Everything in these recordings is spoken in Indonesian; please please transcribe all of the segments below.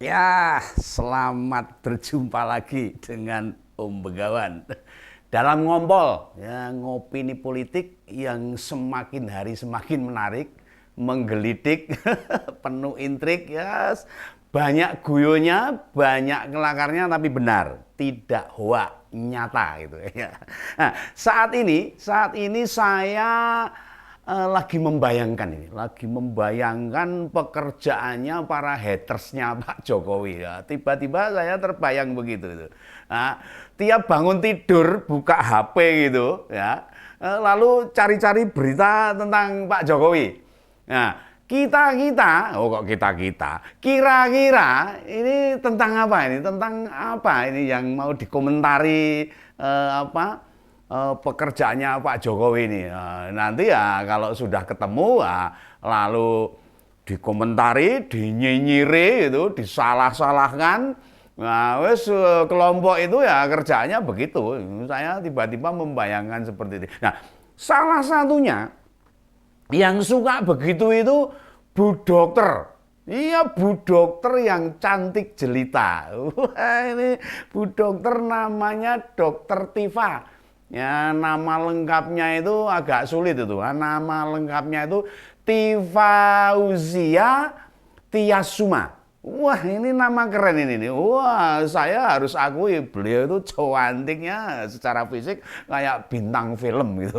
Ya, selamat berjumpa lagi dengan Om Begawan. Dalam ngompol, ya, ngopini politik yang semakin hari semakin menarik, menggelitik, penuh intrik, ya, banyak guyonya, banyak kelakarnya, tapi benar, tidak hoak, nyata gitu ya. Nah, saat ini saya lagi membayangkan pekerjaannya para hatersnya Pak Jokowi ya. Tiba-tiba saya terbayang begitu itu. Nah, tiap bangun tidur buka HP gitu ya, lalu cari-cari berita tentang Pak Jokowi. Nah, kira-kira ini tentang apa ini? Tentang apa ini yang mau dikomentari pekerjaannya Pak Jokowi ini. Nah, nanti ya kalau sudah ketemu lalu dikomentari, dinyinyiri itu, disalah-salahkan. Nah, wes kelompok itu ya kerjanya begitu. Saya tiba-tiba membayangkan seperti itu. Nah, salah satunya yang suka begitu itu Bu Dokter. Iya, Bu Dokter yang cantik jelita. Wah, ini Bu Dokter namanya Dokter Tifa. Ya, nama lengkapnya itu agak sulit itu. Nama lengkapnya itu Tifauzia Tiasuma. Wah, ini nama keren ini nih. Wah, saya harus akui beliau itu cantiknya secara fisik kayak bintang film gitu.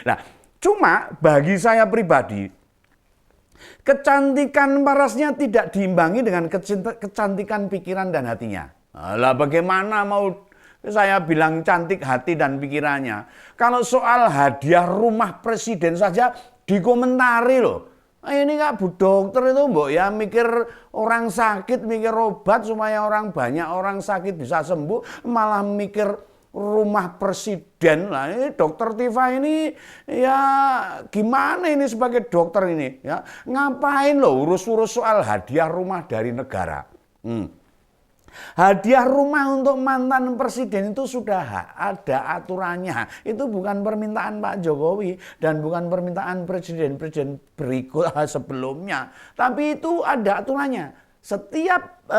Nah, cuma bagi saya pribadi, kecantikan parasnya tidak diimbangi dengan kecantikan pikiran dan hatinya. Lah bagaimana mau saya bilang cantik hati dan pikirannya? Kalau soal hadiah rumah presiden saja dikomentari loh. Nah, ini Kak Bu Dokter itu mbok ya mikir orang sakit, mikir obat supaya banyak orang sakit bisa sembuh, malah mikir rumah presiden. Lah ini Dokter Tifa ini ya gimana ini sebagai dokter ini ya, ngapain loh urus-urus soal hadiah rumah dari negara. Hadiah rumah untuk mantan presiden itu sudah ada aturannya. Itu bukan permintaan Pak Jokowi dan bukan permintaan presiden-presiden berikut sebelumnya. Tapi itu ada aturannya. Setiap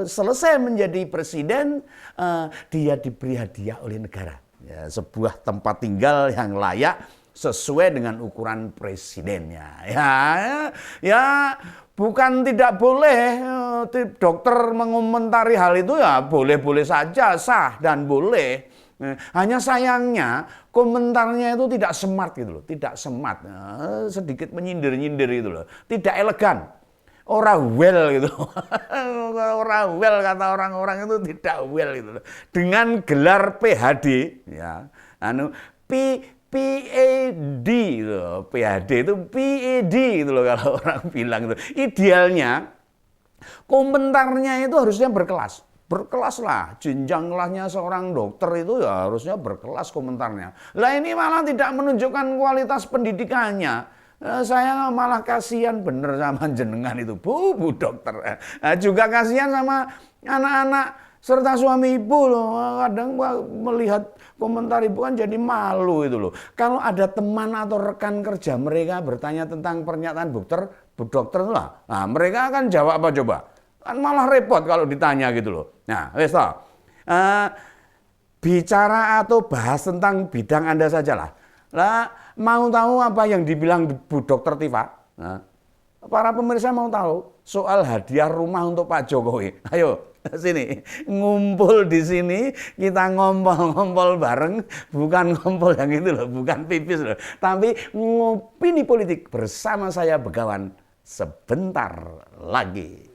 selesai menjadi presiden, dia diberi hadiah oleh negara. Ya, sebuah tempat tinggal yang layak sesuai dengan ukuran presidennya. Ya, bukan tidak boleh dokter mengomentari hal itu, ya boleh-boleh saja, sah dan boleh. Hanya sayangnya komentarnya itu tidak smart gitu loh, tidak smart, sedikit menyindir-nyindir gitu loh, tidak elegan. Ora well gitu. Ora well kata orang-orang itu, tidak well gitu loh. Dengan gelar PhD ya, PhD gitu. PhD itu PhD gitu loh kalau orang bilang itu. Idealnya komentarnya itu harusnya berkelas. Berkelas lah, jenjang kelasnya seorang dokter itu ya harusnya berkelas komentarnya. Lah ini malah tidak menunjukkan kualitas pendidikannya. Saya malah kasihan bener sama jenengan itu, Bu Dokter. Juga kasihan sama anak-anak serta suami ibu loh. Kadang melihat komentar ibu kan jadi malu itu loh. Kalau ada teman atau rekan kerja mereka bertanya tentang pernyataan Bu Dokter lah, nah mereka akan jawab apa coba? Kan malah repot kalau ditanya gitu loh. Nah, wes toh. Bicara atau bahas tentang bidang Anda sajalah. Lah, mau tahu apa yang dibilang Bu Dokter Tifa? Nah, para pemirsa mau tahu soal hadiah rumah untuk Pak Jokowi. Ayo, sini, ngumpul di sini, kita ngompol-ngompol bareng, bukan ngompol yang itu loh, bukan pipis loh, tapi ngopini politik bersama saya Begawan sebentar lagi.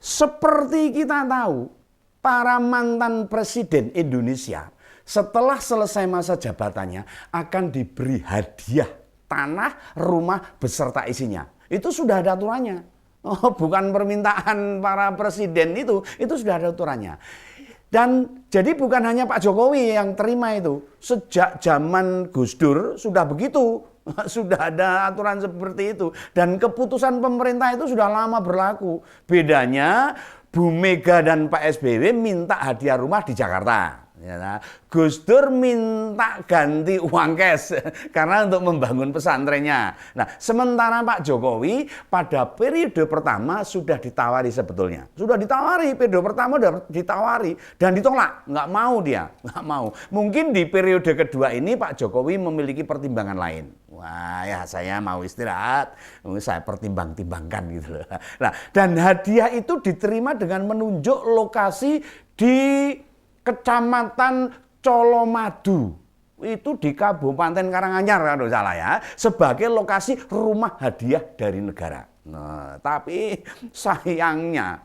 Seperti kita tahu, para mantan presiden Indonesia setelah selesai masa jabatannya akan diberi hadiah tanah, rumah beserta isinya. Itu sudah ada aturannya. Oh, bukan permintaan para presiden itu sudah ada aturannya. Dan jadi bukan hanya Pak Jokowi yang terima itu. Sejak zaman Gus Dur sudah begitu. Sudah ada aturan seperti itu. Dan keputusan pemerintah itu sudah lama berlaku. Bedanya Bu Mega dan Pak SBY minta hadiah rumah di Jakarta. Ya, nah, Gus Dur minta ganti uang cash karena untuk membangun pesantrennya. Nah, sementara Pak Jokowi pada periode pertama sudah ditawari sebetulnya. Sudah ditawari, periode pertama sudah ditawari dan ditolak. Nggak mau dia, nggak mau. Mungkin di periode kedua ini Pak Jokowi memiliki pertimbangan lain. Wah ya saya mau istirahat, saya pertimbang-timbangkan gitu loh. Nah, dan hadiah itu diterima dengan menunjuk lokasi di Kecamatan Colomadu, itu di Kabupaten Karanganyar kalau salah ya, sebagai lokasi rumah hadiah dari negara. Nah, tapi sayangnya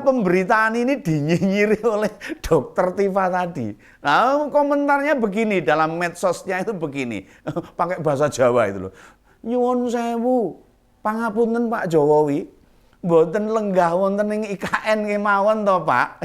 pemberitaan ini dinyinyiri oleh Dokter Tifa tadi. Nah, komentarnya begini, dalam medsosnya itu begini, pakai bahasa Jawa itu loh. Nyuwun sewu, pangapunten Pak Jokowi. Mboten lenggah wonten ing IKN kemawon to Pak.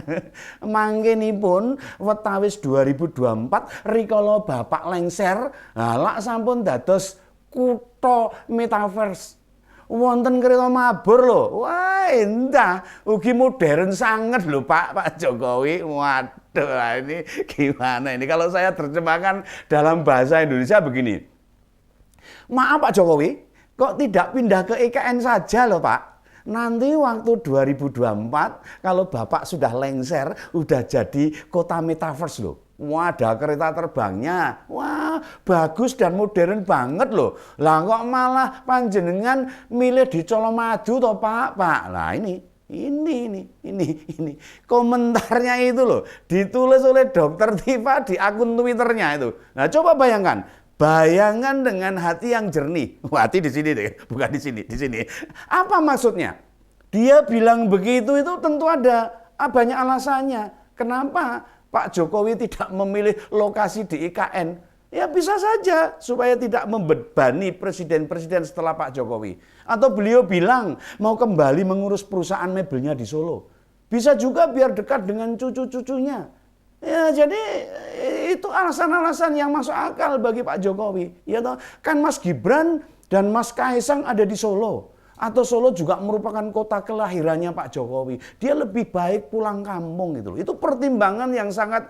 Mangkenipun wetawis 2024 rikala Bapak lengser, lak sampun dados kutha metaverse. Wonten kereta mabur lho. Wah, endah, ugi modern sangat lho Pak Jokowi. Waduh, ini gimana ini kalau saya terjemahkan dalam bahasa Indonesia begini. Maaf Pak Jokowi, kok tidak pindah ke IKN saja loh Pak? Nanti waktu 2024 kalau Bapak sudah lengser, udah jadi kota metaverse loh. Wah, ada kereta terbangnya. Wah, bagus dan modern banget loh. Lah kok malah panjenengan milih di Colomadu toh Pak? Lah ini komentarnya itu loh, ditulis oleh Dokter Tifa di akun Twitternya itu. Nah, coba bayangkan. Bayangan dengan hati yang jernih. Hati di sini deh, bukan di sini, di sini. Apa maksudnya? Dia bilang begitu itu tentu ada banyak alasannya. Kenapa Pak Jokowi tidak memilih lokasi di IKN? Ya bisa saja supaya tidak membebani presiden-presiden setelah Pak Jokowi. Atau beliau bilang mau kembali mengurus perusahaan mebelnya di Solo. Bisa juga biar dekat dengan cucu-cucunya. Ya, jadi itu alasan-alasan yang masuk akal bagi Pak Jokowi. Ya toh, kan Mas Gibran dan Mas Kaisang ada di Solo. Atau Solo juga merupakan kota kelahirannya Pak Jokowi. Dia lebih baik pulang kampung gitu. Itu pertimbangan yang sangat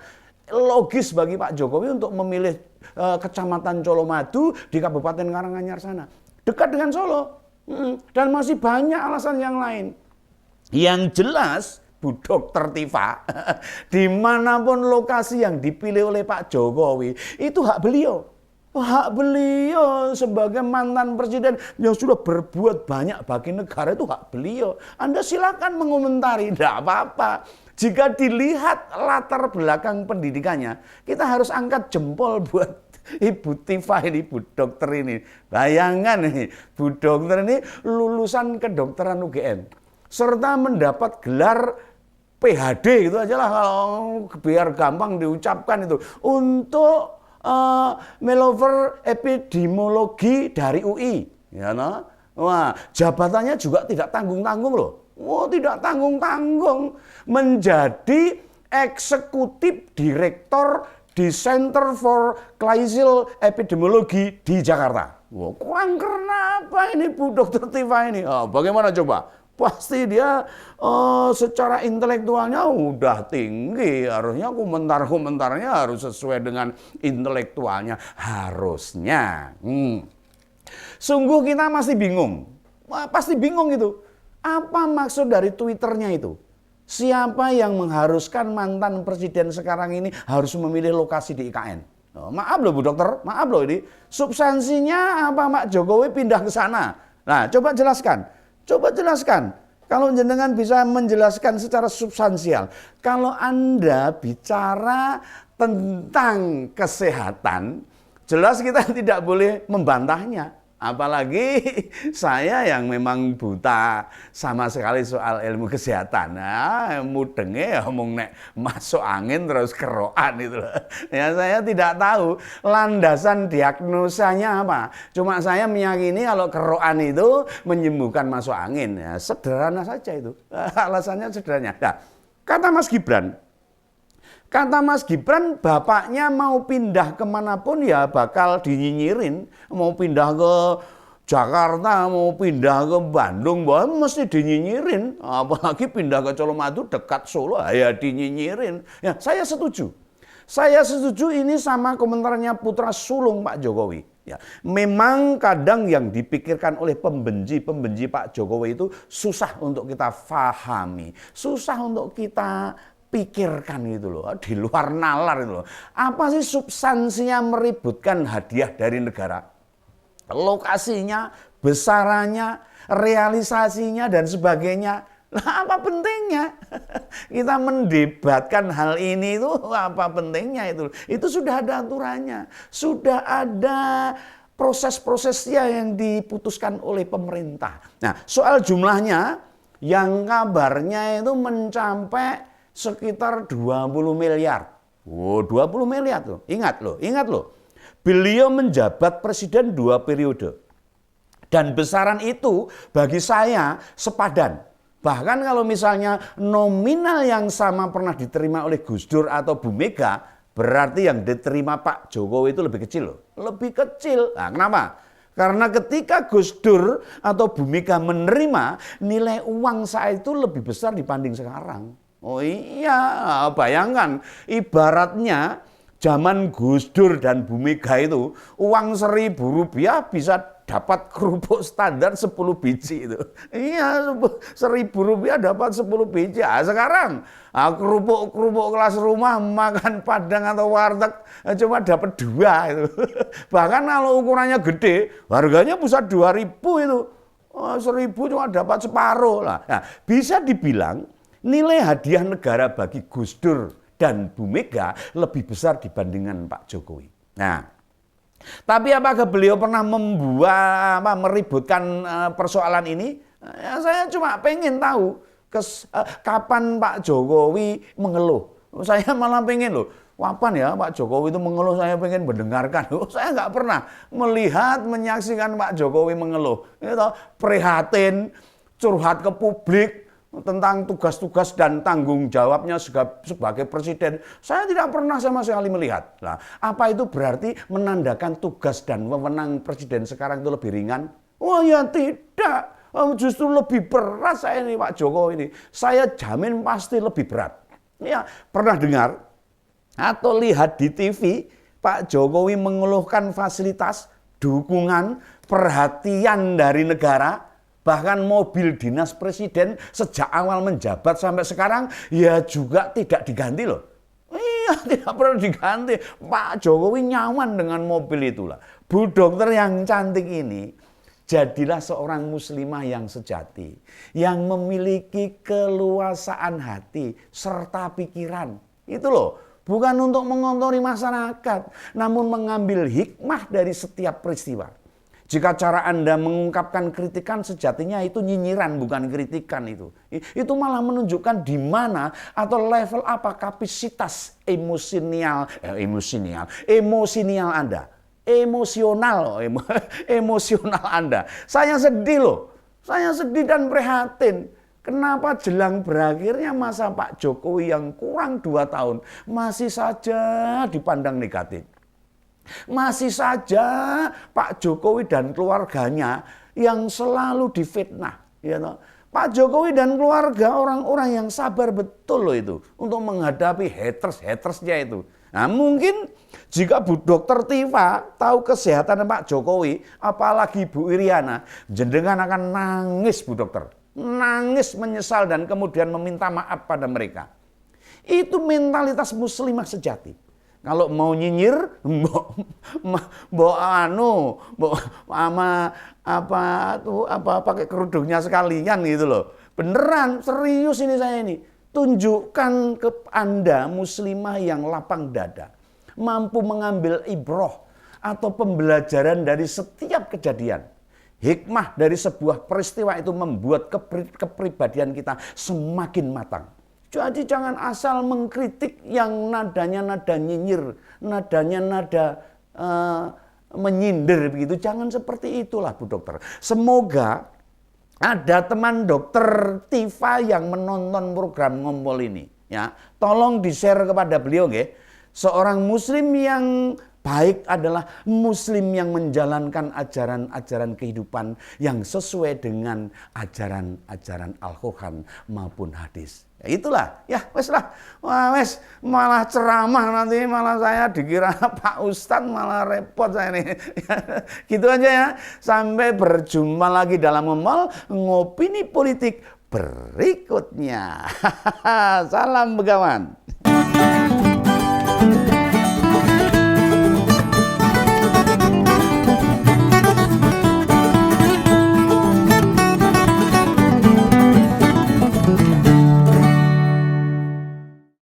logis bagi Pak Jokowi untuk memilih Kecamatan Colomadu di Kabupaten Karanganyar sana. Dekat dengan Solo. Dan masih banyak alasan yang lain. Yang jelas Bu Dokter Tifa, dimanapun lokasi yang dipilih oleh Pak Jokowi, itu hak beliau. Hak beliau sebagai mantan presiden yang sudah berbuat banyak bagi negara, itu hak beliau. Anda silakan mengomentari, tidak apa-apa. Jika dilihat latar belakang pendidikannya, kita harus angkat jempol buat Ibu Tifa ini, Bu Dokter ini. Bayangkan nih, Bu Dokter ini lulusan kedokteran UGM. Serta mendapat gelar PhD gitu aja lah kalau biar gampang diucapkan itu untuk Melover epidemiologi dari UI, ya no? Wah, jabatannya juga tidak tanggung-tanggung loh. Wah, tidak tanggung-tanggung, menjadi eksekutif direktur di Center for Clinical Epidemiology di Jakarta. Wah, kurang keren apa ini Bu Dokter Tifa ini? Oh, bagaimana coba? Pasti dia secara intelektualnya udah tinggi. Harusnya komentar-komentarnya harus sesuai dengan intelektualnya. Harusnya. Sungguh kita masih bingung. Wah, pasti bingung itu. Apa maksud dari Twitternya itu? Siapa yang mengharuskan mantan presiden sekarang ini harus memilih lokasi di IKN? Oh, maaf loh Bu Dokter, maaf loh ini. Substansinya apa Pak Jokowi pindah ke sana? Nah, coba jelaskan. Coba jelaskan, kalau jenengan bisa menjelaskan secara substansial. Kalau Anda bicara tentang kesehatan, jelas kita tidak boleh membantahnya. Apalagi saya yang memang buta sama sekali soal ilmu kesehatan. Nah, mudenge ya ngomong nek masuk angin terus kerokan itu loh. Ya saya tidak tahu landasan diagnosanya apa. Cuma saya meyakini kalau kerokan itu menyembuhkan masuk angin. Ya, sederhana saja itu. Alasannya sederhana. Nah, kata Mas Gibran, bapaknya mau pindah kemanapun ya bakal dinyinyirin. Mau pindah ke Jakarta mau pindah ke Bandung, bahwa mesti dinyinyirin. Apalagi pindah ke Colomadu dekat Solo, ya dinyinyirin. Ya, saya setuju. Saya setuju ini sama komentarnya putra sulung Pak Jokowi. Ya, memang kadang yang dipikirkan oleh pembenci Pak Jokowi itu susah untuk kita fahami, susah untuk kita pikirkan gitu loh, di luar nalar itu loh. Apa sih substansinya meributkan hadiah dari negara? Lokasinya, besarannya, realisasinya dan sebagainya. Lah apa pentingnya? Kita mendebatkan hal ini itu apa pentingnya itu? Itu sudah ada aturannya, sudah ada proses-prosesnya yang diputuskan oleh pemerintah. Nah, soal jumlahnya yang kabarnya itu mencapai sekitar 20 miliar. Oh, 20 miliar tuh. Ingat loh. Beliau menjabat presiden 2 periode. Dan besaran itu bagi saya sepadan. Bahkan kalau misalnya nominal yang sama pernah diterima oleh Gus Dur atau Bu Mega, berarti yang diterima Pak Jokowi itu lebih kecil loh. Lebih kecil. Nah, kenapa? Karena ketika Gus Dur atau Bu Mega menerima, nilai uang saat itu lebih besar dibanding sekarang. Oh iya, bayangkan ibaratnya zaman Gus Dur dan Bu Mega itu uang Rp1.000 bisa dapat kerupuk standar 10 biji itu. Iya, Rp1.000 dapat 10 biji. Nah, sekarang kerupuk kelas rumah makan Padang atau warteg cuma dapat 2 itu. Bahkan kalau ukurannya gede, harganya bisa 2.000 itu. 1.000 cuma dapat separuh lah. Nah, bisa dibilang nilai hadiah negara bagi Gus Dur dan Bu Mega lebih besar dibandingkan Pak Jokowi. Nah, tapi apakah beliau pernah meributkan persoalan ini? Ya, saya cuma pengen tahu kapan Pak Jokowi mengeluh. Saya malah pengen loh, kapan ya Pak Jokowi itu mengeluh, saya pengen mendengarkan. Saya nggak pernah melihat, menyaksikan Pak Jokowi mengeluh. Itu prihatin, curhat ke publik tentang tugas-tugas dan tanggung jawabnya sebagai presiden. Saya tidak pernah sama sekali melihat. Nah, apa itu berarti menandakan tugas dan wewenang presiden sekarang itu lebih ringan? Oh ya tidak. Justru lebih berat saya ini Pak Jokowi ini. Saya jamin pasti lebih berat. Ya, pernah dengar atau lihat di TV Pak Jokowi mengeluhkan fasilitas, dukungan, perhatian dari negara? Bahkan mobil dinas presiden sejak awal menjabat sampai sekarang ya juga tidak diganti loh. Iya, tidak pernah diganti. Pak Jokowi nyaman dengan mobil itulah. Bu dokter yang cantik ini, jadilah seorang muslimah yang sejati. Yang memiliki keluasaan hati serta pikiran. Itu loh. Bukan untuk mengontori masyarakat, namun mengambil hikmah dari setiap peristiwa. Jika cara Anda mengungkapkan kritikan sejatinya itu nyinyiran bukan kritikan itu. Itu malah menunjukkan di mana atau level apa kapasitas emosional Anda. Emosional Anda. Saya sedih loh. Saya sedih dan prihatin. Kenapa jelang berakhirnya masa Pak Jokowi yang kurang 2 tahun masih saja dipandang negatif. Masih saja Pak Jokowi dan keluarganya yang selalu difitnah. Ya, Pak Jokowi dan keluarga orang-orang yang sabar betul loh itu untuk menghadapi haters-hatersnya itu. Nah, mungkin jika Bu Dokter Tifa tahu kesehatan Pak Jokowi, apalagi Bu Iriana, jenengan akan nangis Bu Dokter. Nangis menyesal dan kemudian meminta maaf pada mereka. Itu mentalitas muslimah sejati. Kalau mau nyinyir, pakai kerudungnya sekalian gitu loh. Beneran, serius ini saya ini. Tunjukkan ke Anda muslimah yang lapang dada, mampu mengambil ibroh atau pembelajaran dari setiap kejadian. Hikmah dari sebuah peristiwa itu membuat kepribadian kita semakin matang. Jadi jangan asal mengkritik yang nadanya nada nyinyir, nadanya nada menyindir begitu. Jangan seperti itulah Bu Dokter. Semoga ada teman Dokter Tifa yang menonton program Ngompol ini, ya. Tolong di-share kepada beliau nggih. Seorang muslim yang baik adalah muslim yang menjalankan ajaran-ajaran kehidupan yang sesuai dengan ajaran-ajaran Al-Quran maupun hadis. Ya itulah, ya wes lah, wah wes malah ceramah nanti malah saya dikira Pak Ustadz malah repot saya nih. Gitu aja ya, sampai berjumpa lagi dalam ngopini politik berikutnya. Salam begawan.